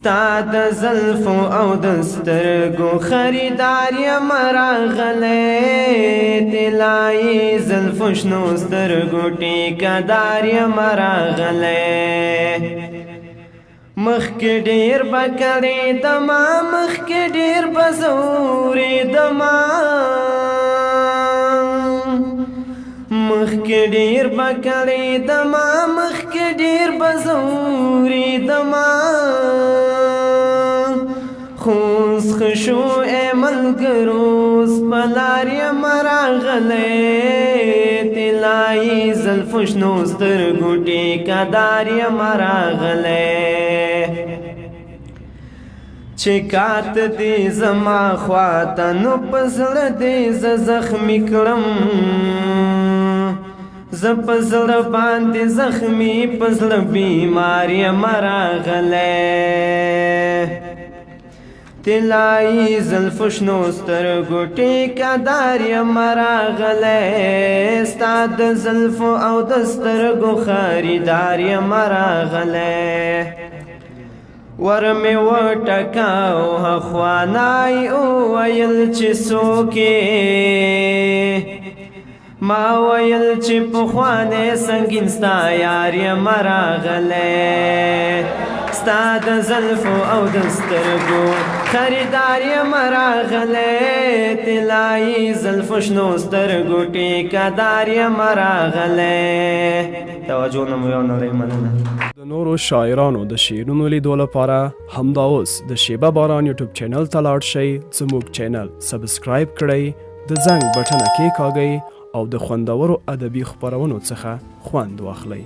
ستا د زلفو او د سترګو خریدار یم راغلی طلایي زلفو شنو سترګو ټیکهدار یم راغلی مخکې ډېر به کړېدما مخکې ډېر به ځورېدما مخکې ډېر به کړېدما مخکې ډېر به ځورېدما خو اوس ښه شو ای ملګرو اوس په لار یم راغلی طلایي زلفو شنو سترګو ټیکهدار یم راغلی چې کات دې زما خواته نو په زړه دې زه زخمي کړم زه په زړه باندې زخمي په زړه بیمار یم راغلی طلایي زلفو شنو سترګو ټیکهدار یم راغلی ستا د زلفو او د سترګو خریدار یم راغلی ور مې وټکاو هخوانی وویل چې څوک ما ویل چې پخوانی سنګین ستا یار یم راغلی ستا د زلفو او د سترګو خریدار یم راغلی طلایي زلفو شنو سترګو ټیکهدار یم راغلی توجه نه مو یو نړۍ مننه د نورو شاعرانو د شعرونو لیدو لپاره همدا اوس د شیبه باران یوټیوب چینل ته لاړ شئ زموږ چینل سبسکرایب کړئ د زنګ بټنه کېکاږئ او د خوندورو ادبي خپرونو څخه خوند واخلئ